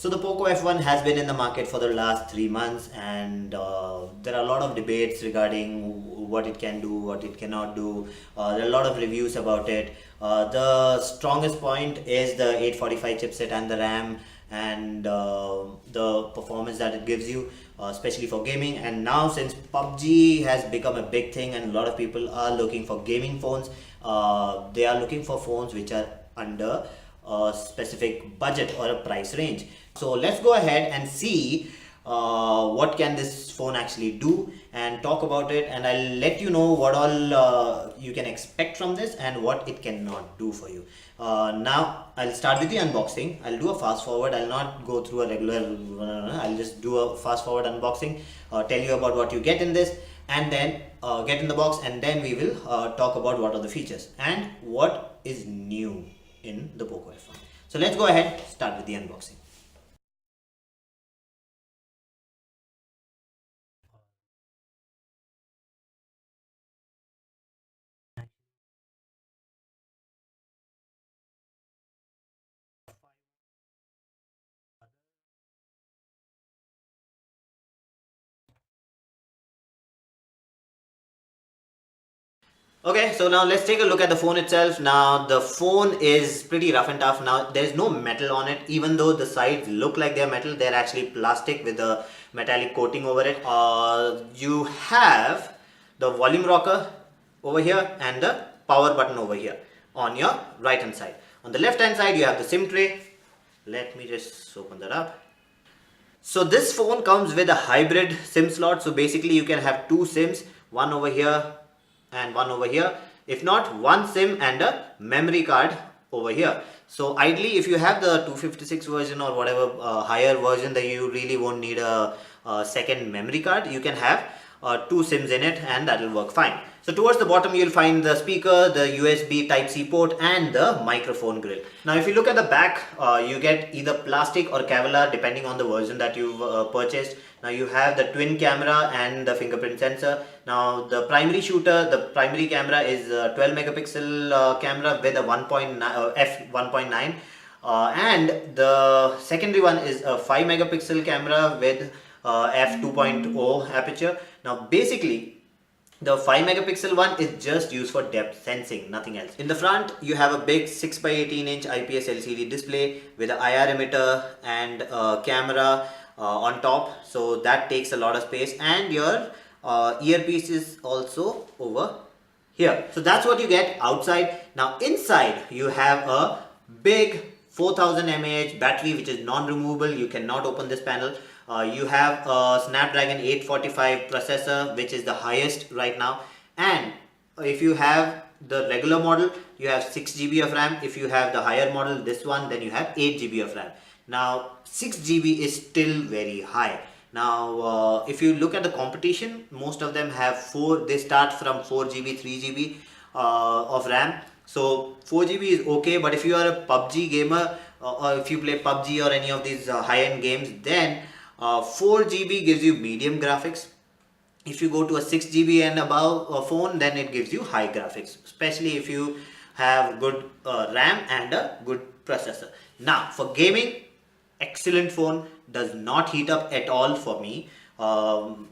So the Poco F1 has been in the market for the last 3 months, and there are a lot of debates regarding what it can do, what it cannot do. There are a lot of reviews about it. The strongest point is the 845 chipset and the RAM, and the performance that it gives you, especially for gaming. And now, since PUBG has become a big thing and a lot of people are looking for gaming phones, they are looking for phones which are under a specific budget or a price range. So let's go ahead and see what can this phone actually do and talk about it, and I'll let you know what all you can expect from this and what it cannot do for you. Now I'll start with the unboxing. I'll do a fast forward. I'll not go through a regular, I'll just do a fast forward unboxing, tell you about what you get in this, and then get in the box, and then we will talk about what are the features and what is new in the Poco F1. So let's go ahead, start with the unboxing. Okay, so now let's take a look at the phone itself. Now the phone is pretty rough and tough. Now there's no metal on it, even though the sides look like they're metal. They're actually plastic with a metallic coating over it. You have the volume rocker over here and the power button over here on your right hand side. On the left hand side you have the SIM tray. Let me just open that up. So this phone comes with a hybrid SIM slot. So basically you can have two SIMs, one over here and one over here. If not, one SIM and a memory card over here. So ideally, if you have the 256 version or whatever higher version, that you really won't need a second memory card. You can have two SIMs in it, and that will work fine. So towards the bottom you'll find the speaker, the USB Type-C port, and the microphone grill. Now if you look at the back, you get either plastic or Kevlar depending on the version that you've purchased. Now you have the twin camera and the fingerprint sensor. Now the primary shooter, the primary camera is a 12 megapixel camera with a f1.9, and the secondary one is a 5 megapixel camera with f2.0 aperture. Now basically the 5 megapixel one is just used for depth sensing, nothing else. In the front you have a big 6x18 inch IPS LCD display with an IR emitter and a camera on top, so that takes a lot of space, and your earpiece is also over here. So that's what you get outside. Now inside you have a big 4000 mAh battery which is non-removable. You cannot open this panel. You have a Snapdragon 845 processor which is the highest right now, and if you have the regular model you have 6 GB of RAM. If you have the higher model, this one, then you have 8 GB of RAM. Now 6 GB is still very high. Now if you look at the competition, most of them have they start from 4 GB, 3 GB of RAM. So 4 GB is okay, but if you are a PUBG gamer or if you play PUBG or any of these high-end games, then 4 GB gives you medium graphics. If you go to a 6 GB and above phone, then it gives you high graphics, especially if you have good RAM and a good processor. Now for gaming, excellent phone, does not heat up at all for me.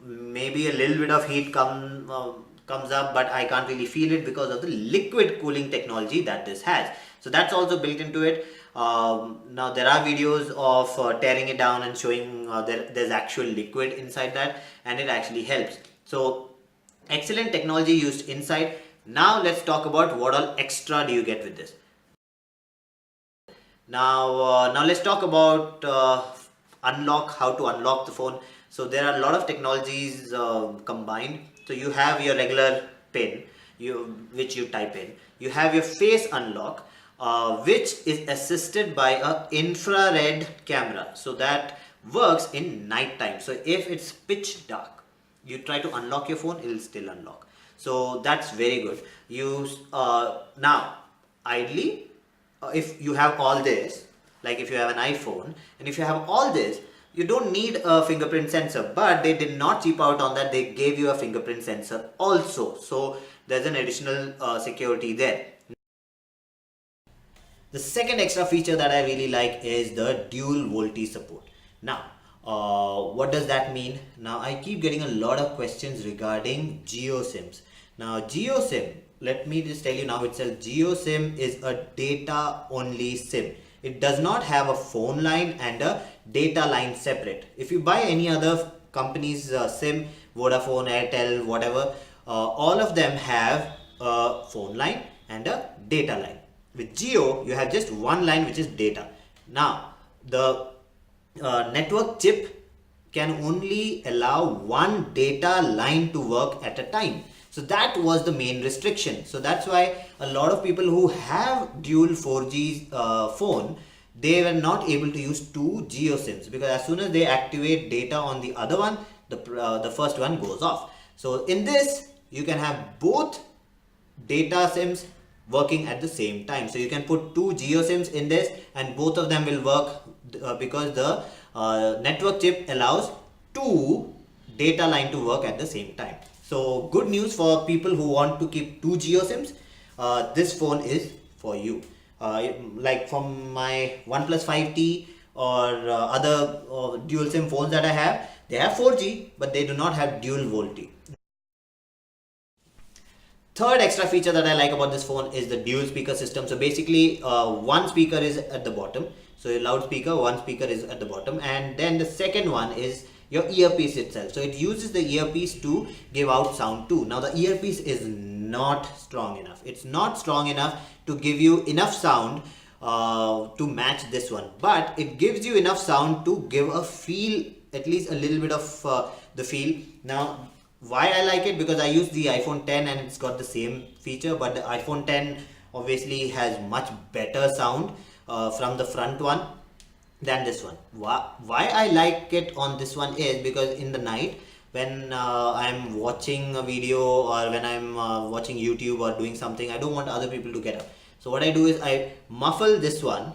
Maybe a little bit of heat comes up, but I can't really feel it because of the liquid cooling technology that this has. So that's also built into it. Now there are videos of tearing it down and showing there's actual liquid inside that, and it actually helps. So excellent technology used inside. Now let's talk about what all extra do you get with this. Now let's talk about how to unlock the phone. So there are a lot of technologies combined. So you have your regular pin which you type in. You have your face unlock, which is assisted by an infrared camera, so that works in night time. So if it's pitch dark, you try to unlock your phone, it will still unlock. So that's very good. Now ideally, if you have all this, like if you have an iPhone and if you have all this, you don't need a fingerprint sensor, but they did not cheap out on that. They gave you a fingerprint sensor also, so there's an additional security there. The second extra feature that I really like is the dual VoLTE support. Now, what does that mean? Now, I keep getting a lot of questions regarding GeoSIMs. Now, GeoSIM, let me just tell you now itself, GeoSIM is a data only SIM. It does not have a phone line and a data line separate. If you buy any other company's SIM, Vodafone, Airtel, whatever, all of them have a phone line and a data line. With Geo, you have just one line, which is data. Now, the network chip can only allow one data line to work at a time. So that was the main restriction. So that's why a lot of people who have dual 4G phone, they were not able to use two Geo SIMs, because as soon as they activate data on the other one, the first one goes off. So in this, you can have both data SIMs working at the same time. So you can put two Geo SIMs in this and both of them will work because the network chip allows two data line to work at the same time. So good news for people who want to keep two Geo SIMs. This phone is for you. Like from my OnePlus 5T or other dual SIM phones that I have, they have 4G but they do not have dual VoLTE. Third extra feature that I like about this phone is the dual speaker system. So basically one speaker is at the bottom, so a loudspeaker, one speaker is at the bottom, and then the second one is your earpiece itself. So it uses the earpiece to give out sound too. Now the earpiece is not strong enough. It's not strong enough to give you enough sound to match this one, but it gives you enough sound to give a feel, at least a little bit of the feel. Now why I like it, because I use the iPhone 10 and it's got the same feature, but the iPhone 10 obviously has much better sound from the front one than this one. Why I like it on this one is because in the night when I'm watching a video or when I'm watching YouTube or doing something, I don't want other people to get up. So what I do is I muffle this one.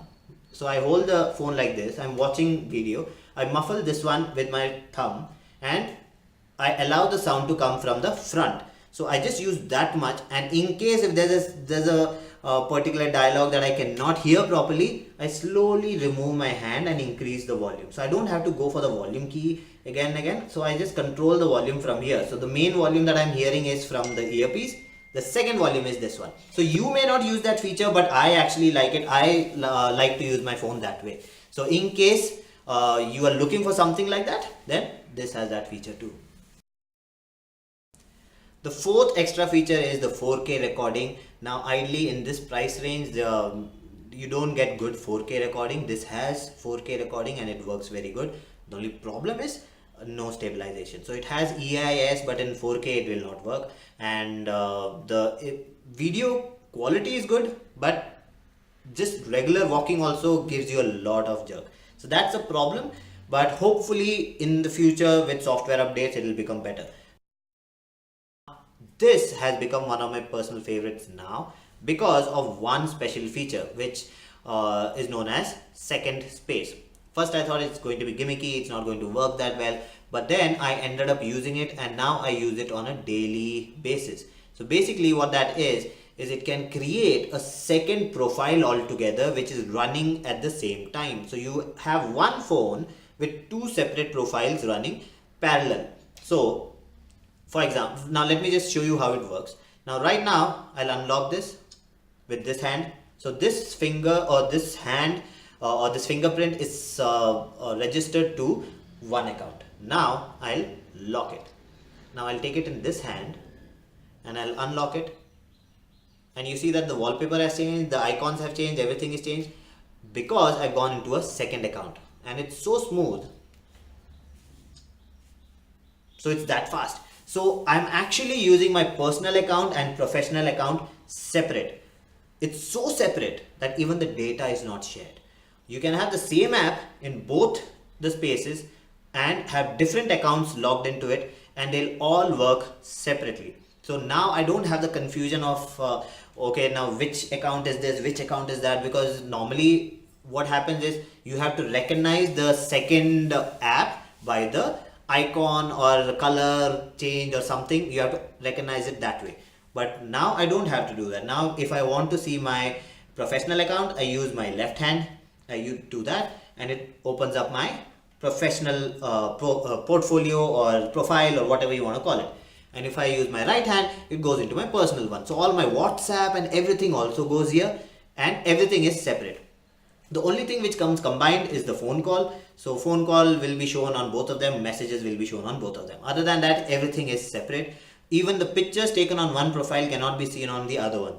So I hold the phone like this, I'm watching video, I muffle this one with my thumb and I allow the sound to come from the front. So I just use that much, and in case if there's a particular dialogue that I cannot hear properly, I slowly remove my hand and increase the volume. So I don't have to go for the volume key again and again. So I just control the volume from here. So the main volume that I'm hearing is from the earpiece. The second volume is this one. So you may not use that feature, but I actually like it. I like to use my phone that way. So in case you are looking for something like that, then this has that feature too. The fourth extra feature is the 4K recording. Now ideally in this price range, you don't get good 4K recording. This has 4K recording and it works very good. The only problem is no stabilization. So it has EIS, but in 4K it will not work. And the video quality is good, but just regular walking also gives you a lot of jerk. So that's a problem, but hopefully in the future with software updates, it will become better. This has become one of my personal favorites now because of one special feature, which is known as second space. First I thought it's going to be gimmicky, it's not going to work that well, but then I ended up using it and now I use it on a daily basis. So basically what that is it can create a second profile altogether which is running at the same time. So you have one phone with two separate profiles running parallel. So for example, now let me just show you how it works. Now right now I'll unlock this with this hand. So this finger or this hand or this fingerprint is registered to one account. Now I'll lock it. Now I'll take it in this hand and I'll unlock it. And you see that the wallpaper has changed, the icons have changed, everything is changed because I've gone into a second account. And it's so smooth. So it's that fast. So I'm actually using my personal account and professional account separate. It's so separate that even the data is not shared. You can have the same app in both the spaces and have different accounts logged into it and they'll all work separately. So now I don't have the confusion of okay, now which account is this, which account is that, because normally what happens is you have to recognize the second app by the icon or color change or something. You have to recognize it that way, but now I don't have to do that. Now if I want to see my professional account, I use my left hand, do that, and it opens up my professional portfolio or profile or whatever you want to call it. And if I use my right hand, it goes into my personal one. So all my WhatsApp and everything also goes here, and everything is separate. The only thing which comes combined is the phone call. So phone call will be shown on both of them, messages will be shown on both of them. Other than that, everything is separate. Even the pictures taken on one profile cannot be seen on the other one.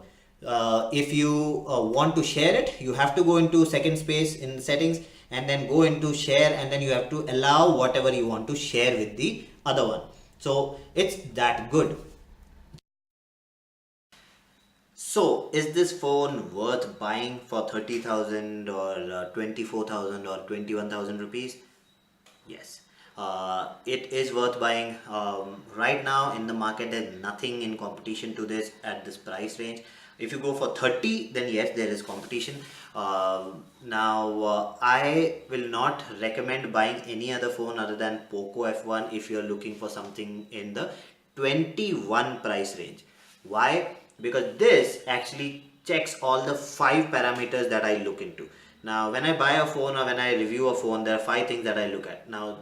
If you want to share it, you have to go into second space in settings and then go into share, and then you have to allow whatever you want to share with the other one. So it's that good. So, is this phone worth buying for 30,000 or 24,000 or 21,000 rupees? Yes. It is worth buying. Right now in the market, there's nothing in competition to this at this price range. If you go for 30, then yes, there is competition. I will not recommend buying any other phone other than Poco F1 if you're looking for something in the 21 price range. Why? Because this actually checks all the 5 parameters that I look into. Now, when I buy a phone or when I review a phone, there are 5 things that I look at. Now,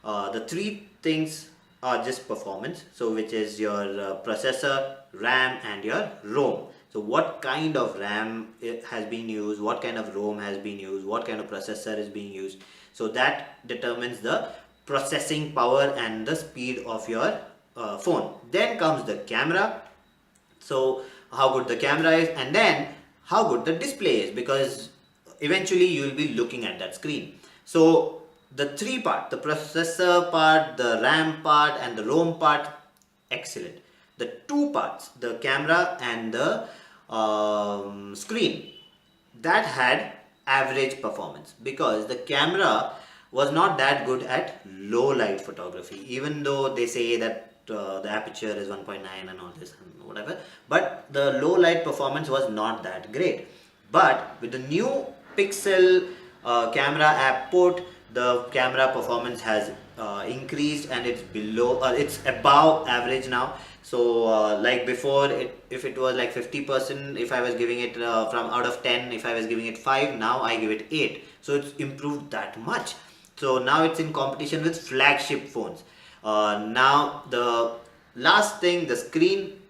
the 3 things are just performance, so which is your processor, RAM, and your ROM. So what kind of RAM has been used, what kind of ROM has been used, what kind of processor is being used. So that determines the processing power and the speed of your phone. Then comes the camera. So how good the camera is, and then how good the display is, because eventually you will be looking at that screen. So the 3 part, the processor part, the RAM part, and the ROM part, excellent. The 2 parts, the camera and the screen, that had average performance, because the camera was not that good at low light photography, even though they say that the aperture is 1.9 and all this and whatever, but the low light performance was not that great. But with the new Pixel camera app port, the camera performance has increased, and it's above average now. So like before, if it was like 50%, if I was giving it from out of 10, if I was giving it 5, now I give it 8. So it's improved that much. So now it's in competition with flagship phones. Now the last thing, the screen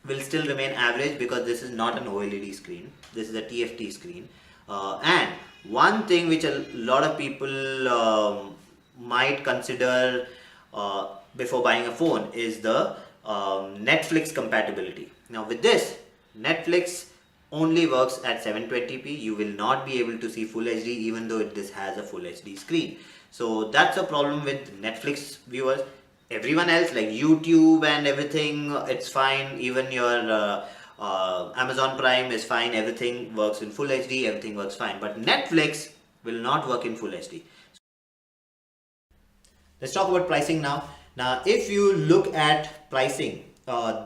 will still remain average, because this is not an OLED screen, this is a TFT screen. And one thing which a lot of people might consider before buying a phone is the Netflix compatibility. Now with this, Netflix only works at 720p. You will not be able to see full HD, even though this has a full HD screen. So that's a problem with Netflix viewers. Everyone else like YouTube and everything, it's fine. Even your Amazon Prime is fine. Everything works in full HD, everything works fine. But Netflix will not work in full HD. Let's talk about pricing now. Now, if you look at pricing,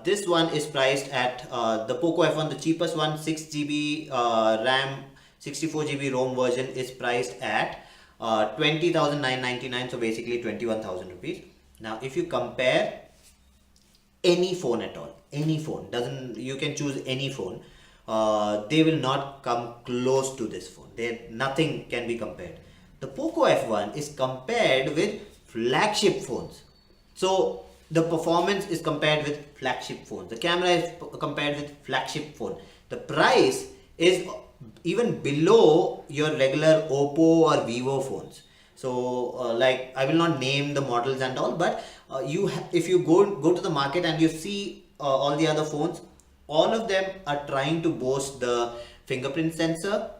this one is priced at the Poco F1, the cheapest one, 6GB RAM, 64GB ROM version is priced at 20,999, so basically 21,000 rupees. Now, if you compare any phone at all, any phone, you can choose any phone, they will not come close to this phone. Nothing can be compared. The Poco F1 is compared with flagship phones. So the performance is compared with flagship phones. The camera is compared with flagship phone. The price is even below your regular Oppo or Vivo phones. So like, I will not name the models and all, but if you go to the market and you see all the other phones, all of them are trying to boast the fingerprint sensor,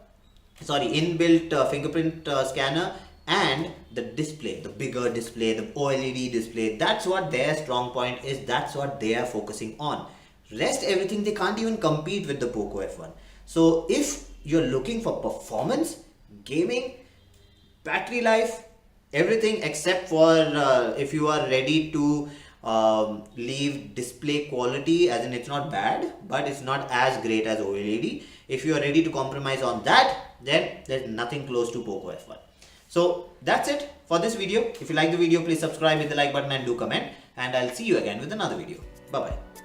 inbuilt fingerprint scanner, and the display, the bigger display, the OLED display. That's what their strong point is. That's what they are focusing on. Rest everything, they can't even compete with the Poco F1. So if you're looking for performance, gaming, battery life, everything except for if you are ready to leave display quality, as in it's not bad, but it's not as great as OLED. If you are ready to compromise on that, then there's nothing close to Poco F1. So that's it for this video. If you like the video, please subscribe, hit the like button and do comment, and I'll see you again with another video. Bye bye.